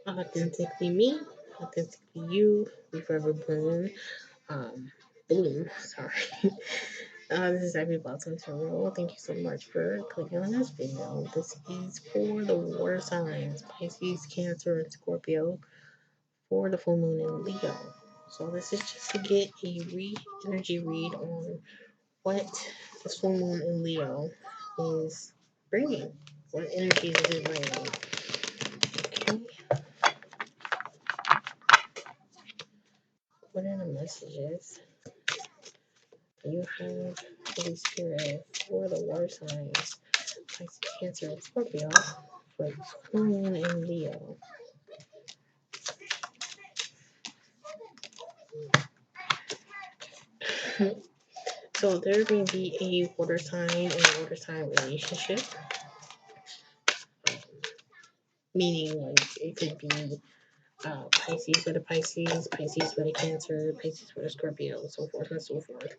Authentically me, authentically you, we forever bloom. Bloom, sorry. This is Ivyblossum Tarot. Thank you so much for clicking on this video. This is for the water signs, Pisces, Cancer, and Scorpio, for the full moon in Leo. So this is just to get a energy read on what this full moon in Leo is bringing. What energies is it bringing? Okay. What are the messages you have, Holy Spirit, for the water signs, Pisces, Cancer, and Scorpio, for the full moon in Leo? So there may be a water sign and water sign relationship, meaning like it could be Pisces with a Pisces, Pisces with a Cancer, Pisces with a Scorpio, so forth and so forth.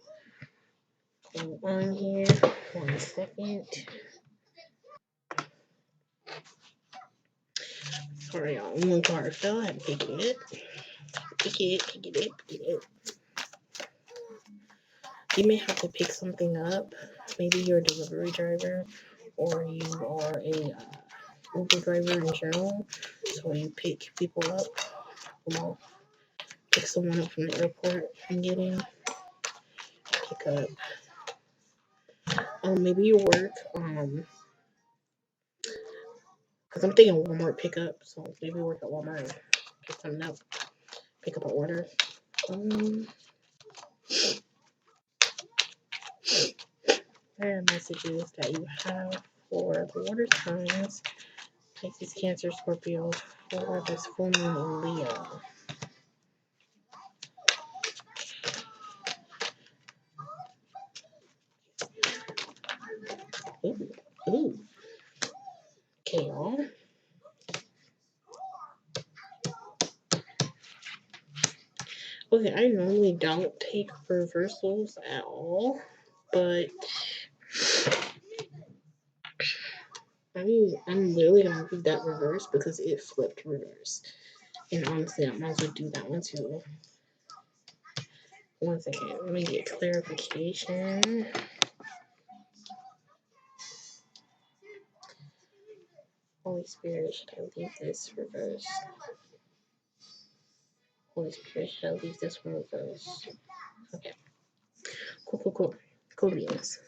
Hold on here, 1 second. Sorry, y'all. One card fell. I had to pick it. Pick it. You may have to pick something up. Maybe you're a delivery driver, or you are a Uber driver in general. So you pick people up. Well, pick someone up from the airport and get in. Pick up. Maybe you work. Because I'm thinking Walmart pickup. So maybe you work at Walmart and pick something up. Pick up an order. There are messages that you have for the water signs, Pisces, Cancer, Scorpio, for this full moon in Leo. Ooh. Okay, y'all. Okay, I normally don't take reversals at all, but I'm literally gonna read that reverse because it flipped reverse. And honestly, I might as well do that one too. 1 second, let me get clarification. Holy Spirit, should I leave this reverse? Holy Spirit, should I leave this one reverse? Okay. Cool. Cool beans.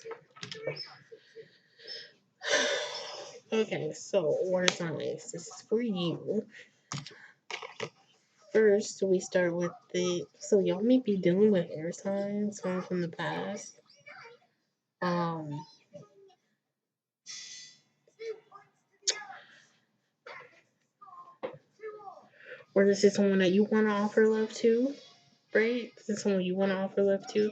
Okay, so water signs. This is for you. First, we start with so y'all may be dealing with air signs from the past. Or this is someone that you want to offer love to, right? This is someone you want to offer love to.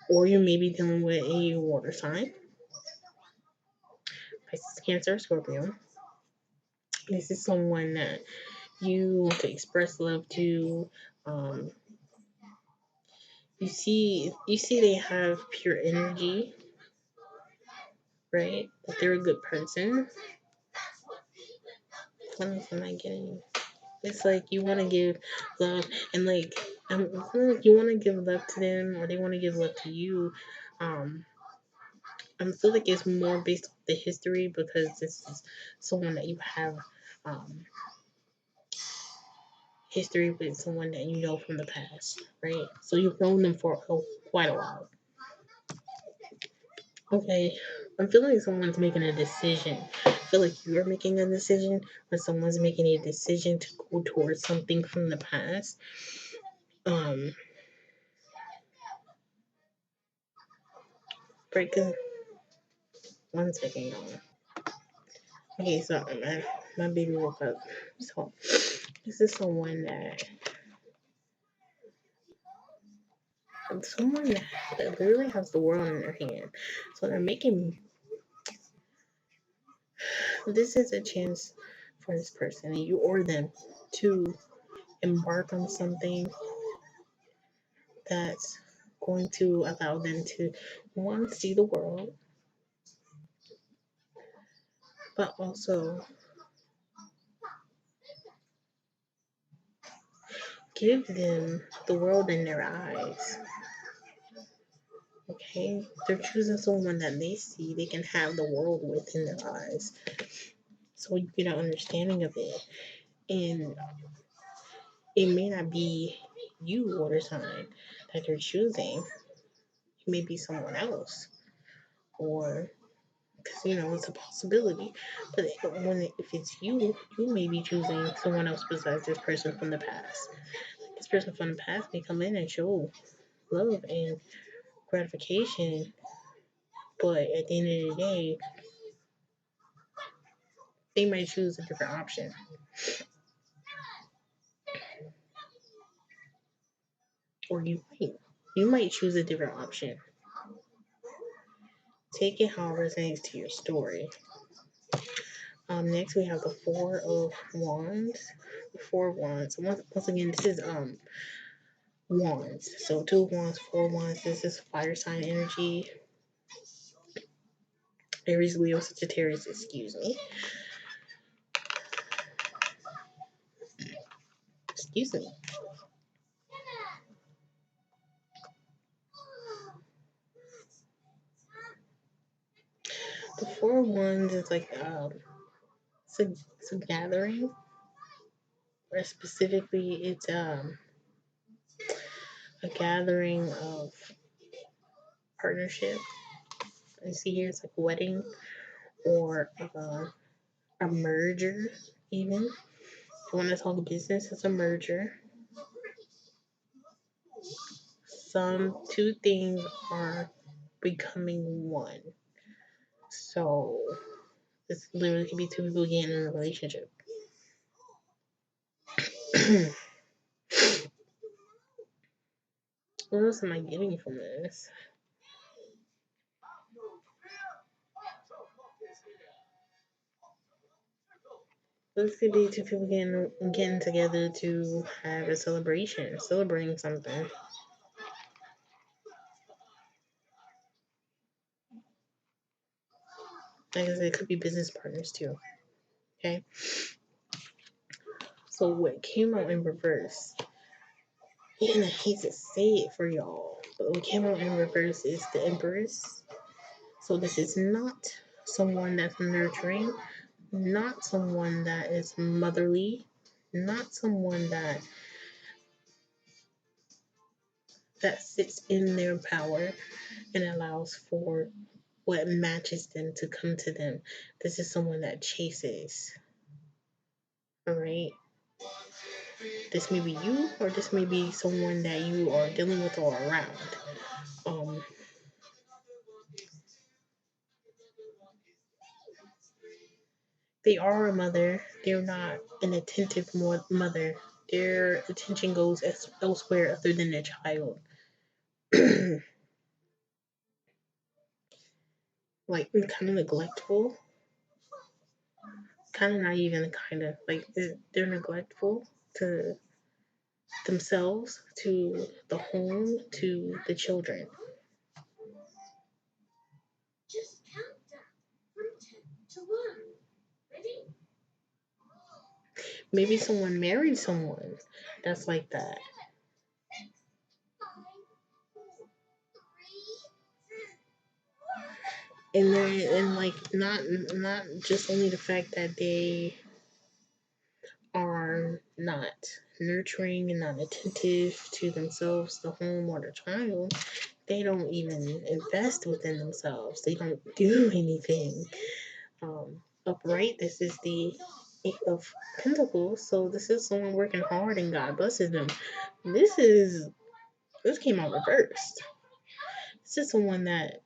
Or you may be dealing with a water sign, Pisces, Cancer, Scorpio. This is someone that you want to express love to. You see they have pure energy, right? That they're a good person. What else am I getting? It's like you want to give love, and like I feel like you want to give love to them, or they want to give love to you. I feel like it's more based off the history because this is someone that you have history with, someone that you know from the past, right? So you've known them for quite a while. Okay, I'm feeling like someone's making a decision. I feel like you're making a decision, or someone's making a decision to go towards something from the past. Break. 1 second, y'all. Okay, so my baby woke up. So this is someone that literally has the world in their hand. So they're making this is a chance for this person, you or them, to embark on something that's going to allow them to, one, see the world, but also give them the world in their eyes. Okay? They're choosing someone that they see they can have the world with in their eyes. So you get an understanding of it. And it may not be you all the time that they're choosing. It may be someone else. Or, because, it's a possibility. But if it's you, you may be choosing someone else besides this person from the past. This person from the past may come in and show love and gratification, but at the end of the day, they might choose a different option. Or you might choose a different option. Take it how it resonates to your story. Next we have the Four of Wands. The Four of Wands. Once again, this is wands. So 2 wands, 4 wands. This is fire sign energy. Aries, Leo, Sagittarius. Excuse me. Excuse me. The 4 wands is like it's a gathering, or specifically it's a gathering of partnership. I see here it's like a wedding or a merger, even. If you want to talk business, it's a merger. Some two things are becoming one. So this literally could be two people getting in a relationship. What else am I getting from this? This could be two people getting together to have a celebration, celebrating something. Like I said, it could be business partners too. Okay. So what came out in reverse, and I hate to say it for y'all, but what came out in reverse is the Empress. So this is not someone that's nurturing, not someone that is motherly, not someone that sits in their power and allows for what matches them to come to them. This is someone that chases. All right. This may be you, or this may be someone that you are dealing with or around. Um, they are a mother. They're not an attentive mother. Their attention goes elsewhere other than their child. Like kind of neglectful. Kind of not even kind of like they're neglectful to themselves, to the home, to the children. Maybe someone married someone that's like that. And like not just only the fact that they are not nurturing and not attentive to themselves, the home, or the child, they don't even invest within themselves. They don't do anything. Upright, this is the Eight of Pentacles, so this is someone working hard and God blesses them. This came out reversed. This is someone that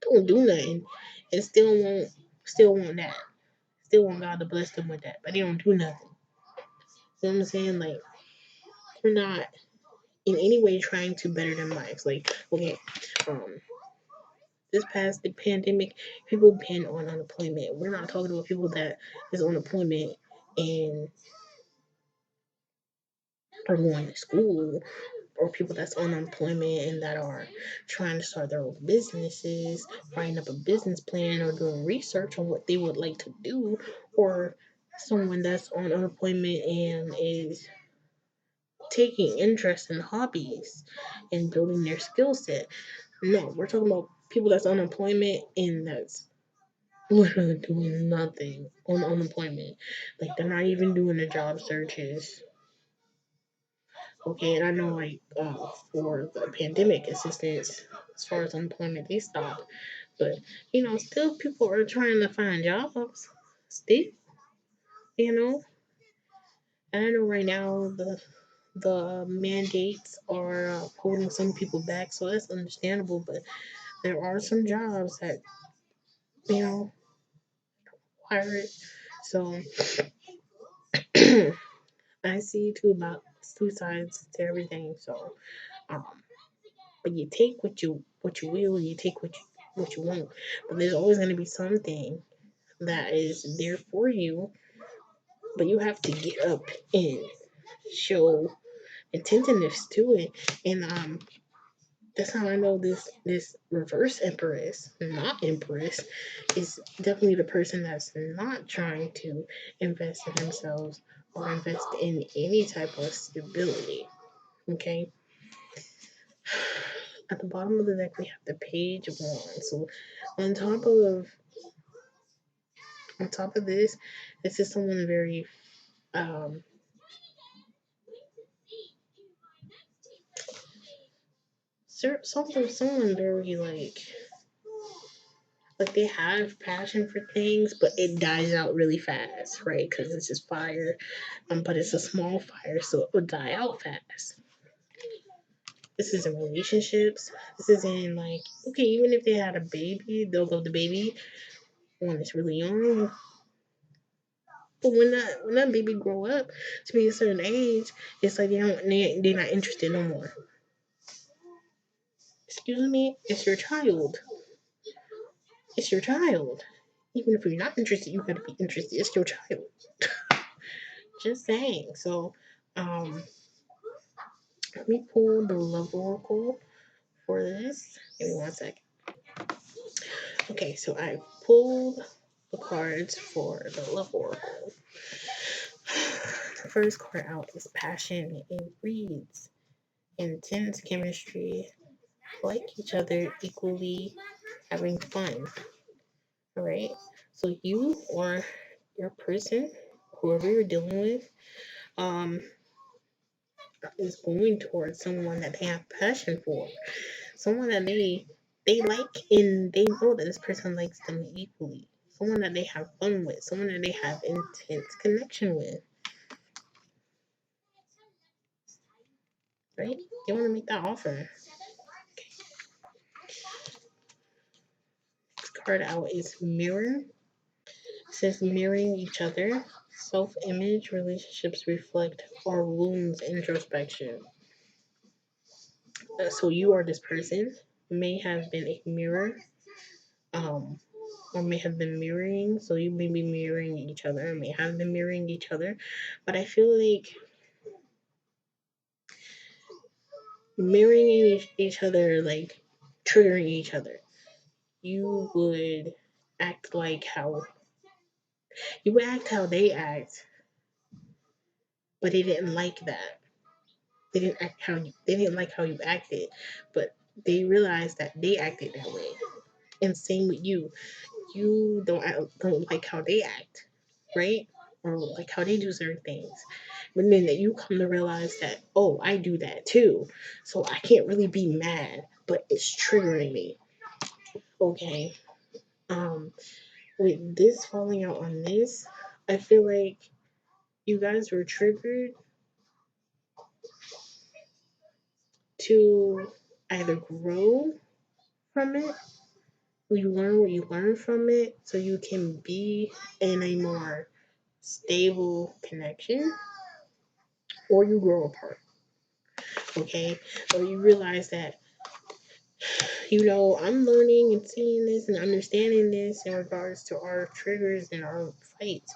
don't do nothing and still want that. Still want God to bless them with that, but they don't do nothing. You know what I'm saying? Like, they're not in any way trying to better their lives. Like, okay, um, this past the pandemic, people been on unemployment. We're not talking about people that is on unemployment and are going to school, or people that's on unemployment and that are trying to start their own businesses, writing up a business plan or doing research on what they would like to do, or someone that's on unemployment and is taking interest in hobbies and building their skill set. No, we're talking about people that's on unemployment and that's literally doing nothing on unemployment. Like they're not even doing the job searches. Okay, and I know like for the pandemic assistance as far as unemployment they stopped. But still people are trying to find jobs. Still, you know. And I know right now the mandates are holding some people back, so that's understandable. But there are some jobs that you know require it. So I see two sides to everything. So, um, but you take what you will, you take what you won't. But there's always going to be something that is there for you, but you have to get up and show attentiveness to it. And that's how I know this reverse empress, not empress, is definitely the person that's not trying to invest in themselves or invest in any type of stability. Okay. At the bottom of the deck we have the page of wands. So on top of this is someone very um someone very like they have passion for things, but it dies out really fast, right? Because it's just fire, but it's a small fire, so it will die out fast. This is in relationships. This is in like okay, even if they had a baby, they'll love the baby when it's really young. But when that baby grow up to be a certain age, it's like they're not interested no more. Excuse me, it's your child. It's your child. Even if you're not interested, you gotta be interested. It's your child. Just saying. So, um, let me pull the love oracle for this. Give me one second. Okay, so I pulled the cards for the love oracle. The first card out is passion. It reads intense chemistry, like each other equally, having fun. All right. So you or your person, whoever you're dealing with, um, is going towards someone that they have passion for, someone that they like, and they know that this person likes them equally. Someone that they have fun with, someone that they have intense connection with, right? They want to make that offer. This card out is mirror. It says mirroring each other. Self-image relationships reflect our wounds introspection. So you or this person may have been a mirror, um, or may have been mirroring. So you may be mirroring each other, may have been mirroring each other. But I feel like mirroring each other, like triggering each other, you would act like how you would act how they act, but they didn't like that. They didn't like how you acted, but they realized that they acted that way. And same with you. You don't like how they act, right? Or like how they do certain things. But then that you come to realize that, oh, I do that too. So I can't really be mad, but it's triggering me. Okay. Um, with this falling out on this, I feel like you guys were triggered to either grow from it, you learn what you learn from it, so you can be in a more stable connection, or you grow apart. Okay, so you realize that I'm learning and seeing this and understanding this in regards to our triggers and our fights,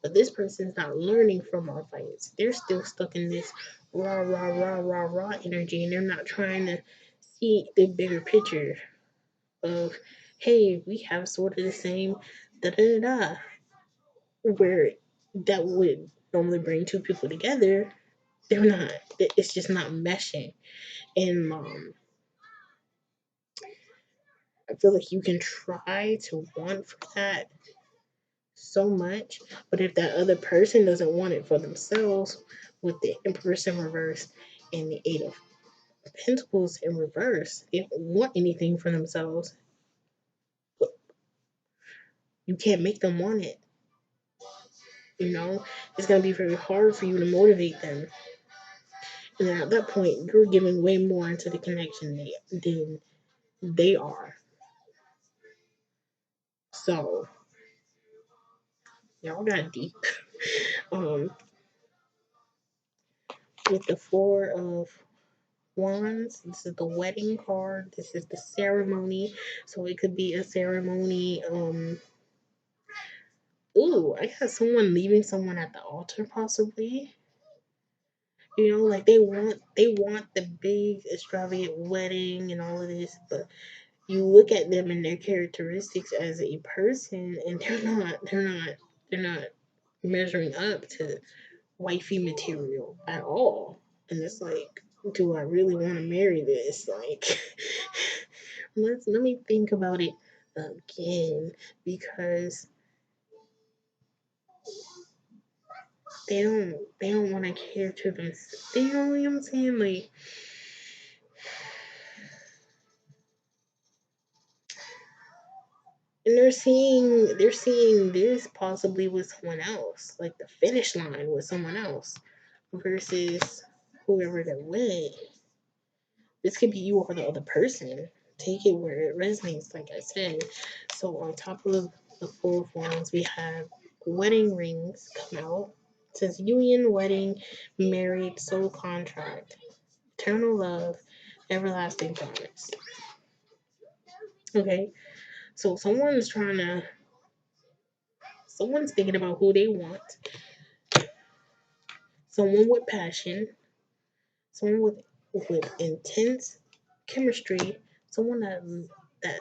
but this person's not learning from our fights. They're still stuck in this rah, rah, rah, rah, rah energy, and they're not trying to see the bigger picture of, hey, we have sort of the same da da da da, where that would normally bring two people together. They're not. It's just not meshing. And I feel like you can try to want for that so much, but if that other person doesn't want it for themselves, with the Empress in reverse and the Eight of Pentacles in reverse, they don't want anything for themselves. You can't make them want it. It's gonna be very hard for you to motivate them. And then at that point, you're giving way more into the connection than they are. So y'all got deep. Um, with the Four of Wands, this is the wedding card. This is the ceremony. So it could be a ceremony. Ooh, I got someone leaving someone at the altar, possibly. Like they want the big extravagant wedding and all of this, but you look at them and their characteristics as a person, and they're not measuring up to wifey material at all. And it's like, do I really want to marry this? Like, let me think about it again, because they don't want to care to them. You know what I'm saying? Like, and they're seeing this possibly with someone else, like the finish line with someone else versus whoever they're with. This could be you or the other person. Take it where it resonates, like I said. So on top of the Four of Wands, we have wedding rings come out. It says union, wedding, married, soul contract, eternal love, everlasting promise. Okay, so someone's thinking about who they want, someone with passion, someone with intense chemistry, someone that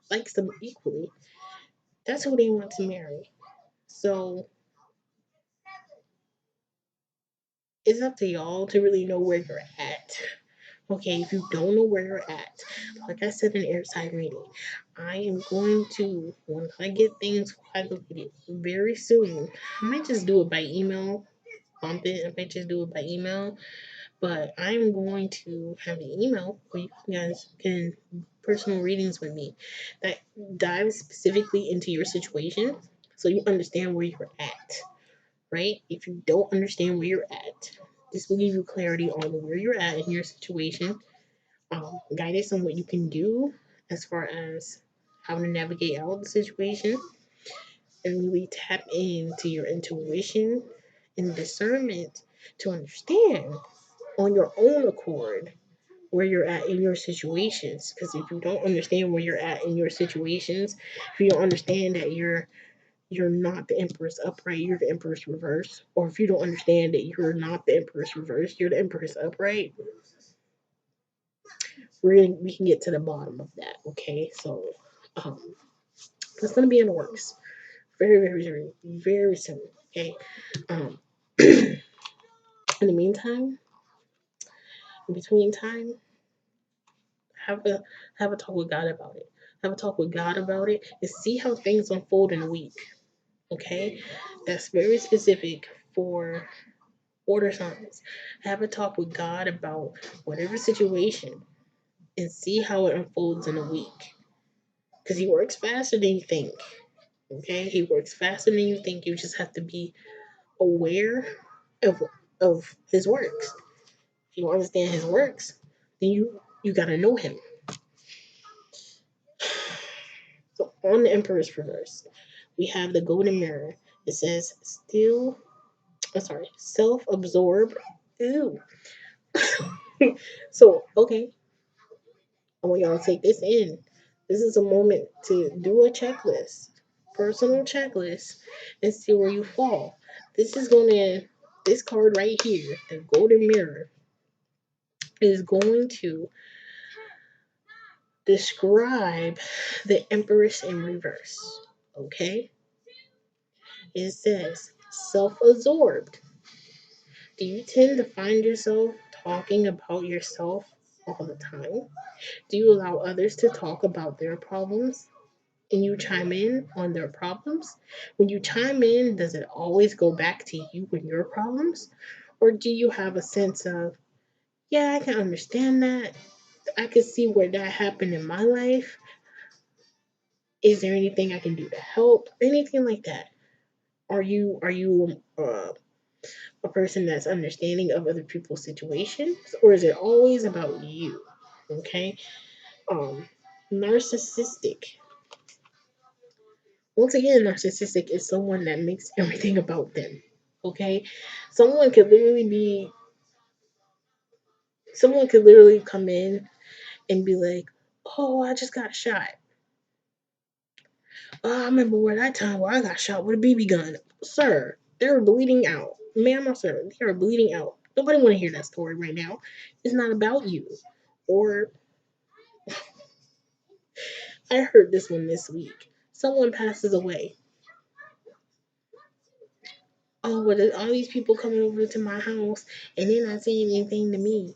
likes them equally. That's who they want to marry. So it's up to y'all to really know where you're at. Okay, if you don't know where you're at, like I said in air sign reading, I am going to, once I get things coagulated very soon, I might just do it by email, bump it, I might just do it by email, but I'm going to have an email where you guys can personal readings with me that dives specifically into your situation so you understand where you're at, right? If you don't understand where you're at, this will give you clarity on where you're at in your situation, guidance on what you can do as far as how to navigate out the situation, and really tap into your intuition and discernment to understand on your own accord where you're at in your situations. Because if you don't understand where you're at in your situations, if you don't understand that you're not the Empress upright, you're the Empress reverse, or if you don't understand that you're not the Empress reverse, you're the Empress upright, we can get to the bottom of that. Okay, so um, it's gonna be in the works very, very, very, very soon. Okay, um, in the meantime, in between time, have a have a talk with God about it. Have a talk with God about it and see how things unfold in a week. Okay, that's very specific for order signs. Have a talk with God about whatever situation and see how it unfolds in a week. Because He works faster than you think. Okay, He works faster than you think. You just have to be aware of His works. If you don't understand His works, then you gotta know Him. So on the Emperor's reverse, we have the golden mirror. It says self-absorbed. Ew. So, okay, I want y'all to take this in. This is a moment to do a checklist, personal checklist, and see where you fall. This is gonna, this card right here, the golden mirror. is going to describe the Empress in reverse. Okay? It says self absorbed. Do you tend to find yourself talking about yourself all the time? Do you allow others to talk about their problems and you chime in on their problems? When you chime in, does it always go back to you and your problems? Or do you have a sense of, yeah, I can understand that. I can see where that happened in my life. Is there anything I can do to help? Anything like that? Are you a person that's understanding of other people's situations, or is it always about you? Okay. Um, narcissistic. Once again, narcissistic is someone that makes everything about them. Okay, someone could literally be, someone could literally come in and be like, "Oh, I just got shot. Oh, I remember where that time where I got shot with a BB gun, sir. They're bleeding out, ma'am or sir. They are bleeding out. Nobody want to hear that story right now. It's not about you." Or I heard this one this week. Someone passes away. Oh, but there's all these people coming over to my house and they're not saying anything to me.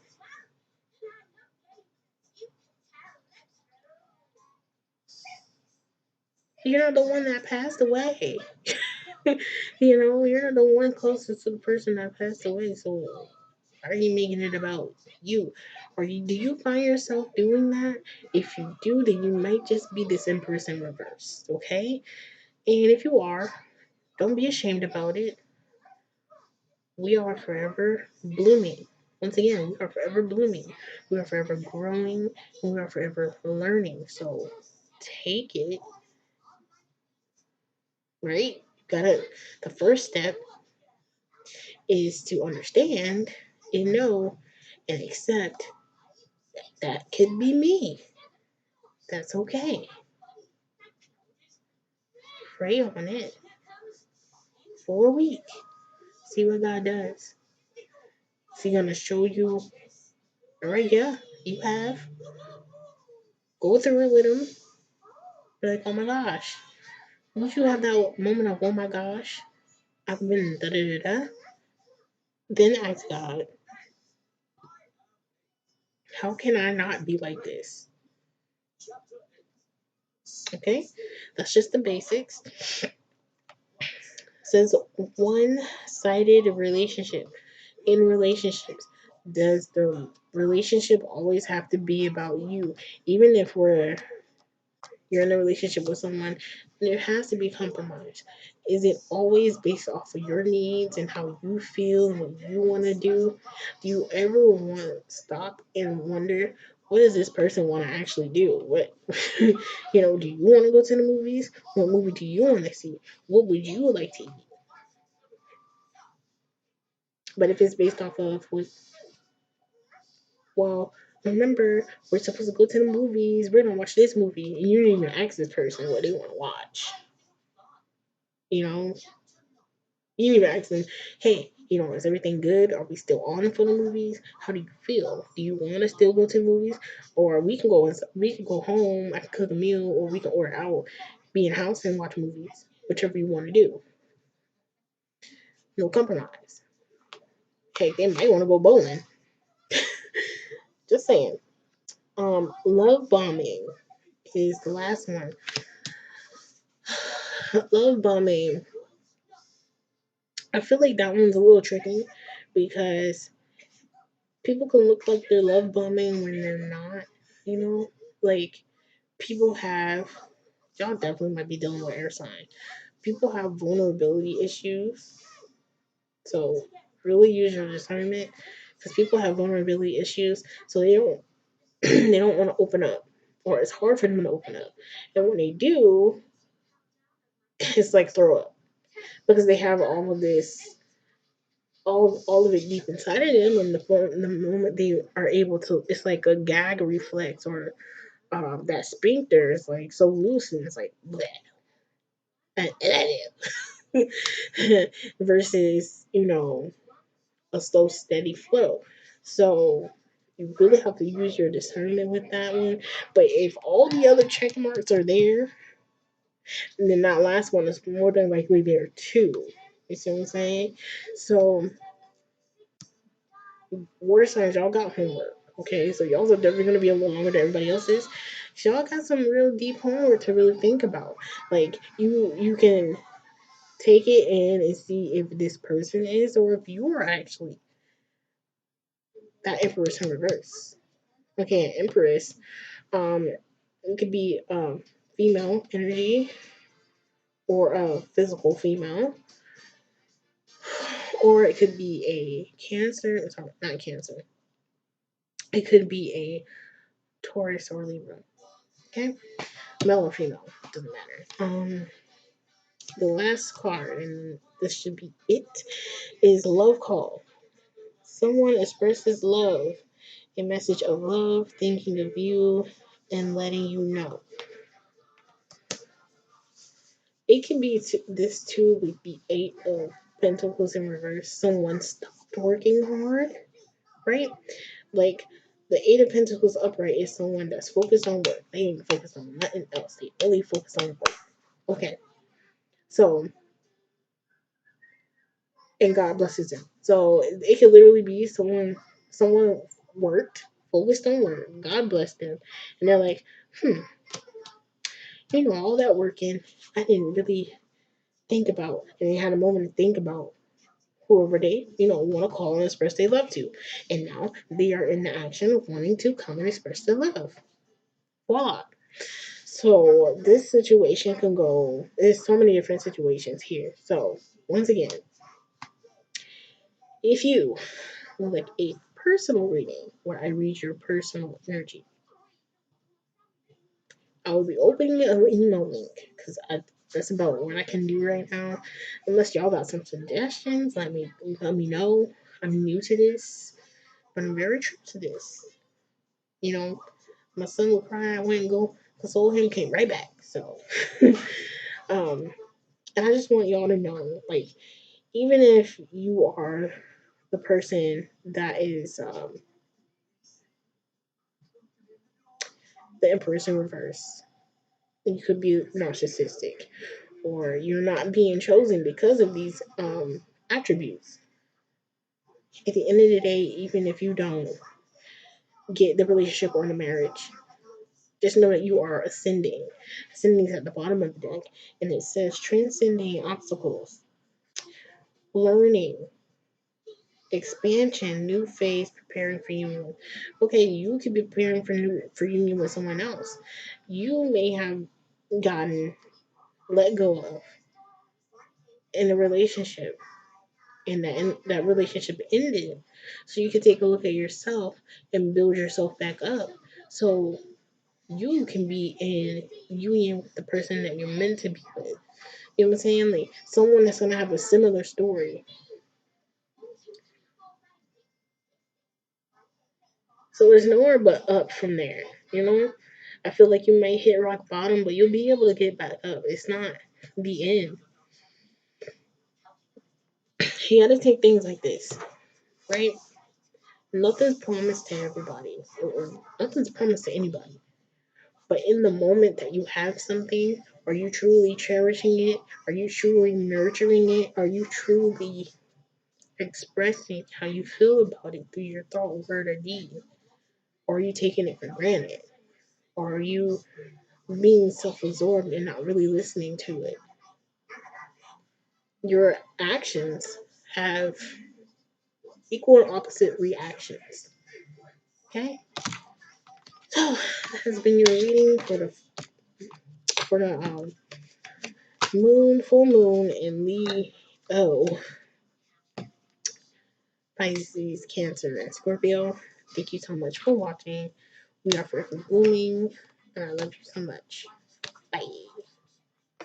You're not the one that passed away. You're not the one closest to the person that passed away. So are you making it about you? Do you find yourself doing that? If you do, then you might just be this in person reverse. Okay? And if you are, don't be ashamed about it. We are forever blooming. Once again, we are forever blooming. We are forever growing. We are forever learning. So take it, right? Gotta, the first step is to understand and know and accept that could be me. That's okay. Pray on it for a week. See what God does. Is He gonna show you, all right, yeah, you have. Go through it with Him. Be like, oh my gosh. Once you have that moment of, oh my gosh, I've been da da da da, then ask God, how can I not be like this? Okay? That's just the basics. Says one sided relationship. In relationships, does the relationship always have to be about you? Even if you're in a relationship with someone, there has to be compromise. Is it always based off of your needs and how you feel and what you want to do? Do you ever want to stop and wonder, what does this person want to actually do? What, do you want to go to the movies? What movie do you want to see? What would you like to eat? But if it's based off of what, well, remember, we're supposed to go to the movies. We're gonna watch this movie, and you didn't even ask this person what they want to watch. You know, you didn't even ask them, hey, is everything good? Are we still on for the movies? How do you feel? Do you want to still go to the movies, or we can go home. I can cook a meal, or we can order out, be in house and watch movies, whichever you want to do. No compromise. Hey, they might want to go bowling. Just saying. Love bombing is the last one. Love bombing. I feel like that one's a little tricky because people can look like they're love bombing when they're not, you know? Like, people have, y'all definitely might be dealing with air sign. People have vulnerability issues. So, really use your discernment because people have vulnerability issues. So, they don't, they don't want to open up, or it's hard for them to open up. And when they do, it's like throw up because they have all of this, all of it deep inside of them, and the moment they are able to, it's like a gag reflex, or that sphincter is like so loose and it's like bleh, versus a slow steady flow. So You really have to use your discernment with that one. But if all the other check marks are there, then that last one is more than likely there too. You see what I'm saying? So, water signs, y'all got homework. Okay, so y'all are definitely gonna be a little longer than everybody else's. So y'all got some real deep homework to really think about. Like you can take it in and see if this person is, or if you are actually that Empress in reverse. Okay, Empress. It could be female energy or a physical female, or it could be a Cancer. Sorry, not Cancer. It could be a Taurus or Libra. Okay, male or female doesn't matter. The last card, and this should be it, is love call. Someone expresses love, a message of love, thinking of you, and letting you know. It can be this too with the Eight of Pentacles in reverse. Someone stopped working hard, right? Like the Eight of Pentacles upright is someone that's focused on work. They ain't focused on nothing else. They only focus on work. Okay, so and God blesses them. So it could literally be someone worked, focused on work. God blessed them, and they're like, all that working, I didn't really think about, and they had a moment to think about whoever they, want to call and express their love to. And now they are in the action of wanting to come and express their love. Voila. So this situation can go, there's so many different situations here. So once again, if you would like a personal reading where I read your personal energy, I will be opening an email link because that's about what I can do right now. Unless y'all got some suggestions, let me know. I'm new to this, but I'm very true to this. You know, my son will cry. I went and go console him. Came right back. So, um, and I just want y'all to know, like, even if you are the person that is the Empress in reverse, you could be narcissistic, or you're not being chosen because of these attributes. At the end of the day, even if you don't get the relationship or the marriage, just know that you are ascending. Ascending is at the bottom of the deck, and it says transcending obstacles, learning, expansion, new phase, preparing for union. Okay, you could be preparing for union with someone else. You may have gotten let go of in a relationship, and that relationship ended. So you can take a look at yourself and build yourself back up. So you can be in union with the person that you're meant to be with. You know what I'm saying? Like someone that's gonna have a similar story. So there's nowhere but up from there. You know? I feel like you might hit rock bottom, but you'll be able to get back up. It's not the end. You gotta take things like this, right? Nothing's promised to everybody, or nothing's promised to anybody. But in the moment that you have something, are you truly cherishing it? Are you truly nurturing it? Are you truly expressing how you feel about it through your thought, word, or deed? Or are you taking it for granted? Or are you being self absorbed and not really listening to it? Your actions have equal and opposite reactions. Okay? So that has been your reading for the full moon in Leo, Pisces, Cancer, and Scorpio. Thank you so much for watching. We are forever blooming, and I love you so much. Bye.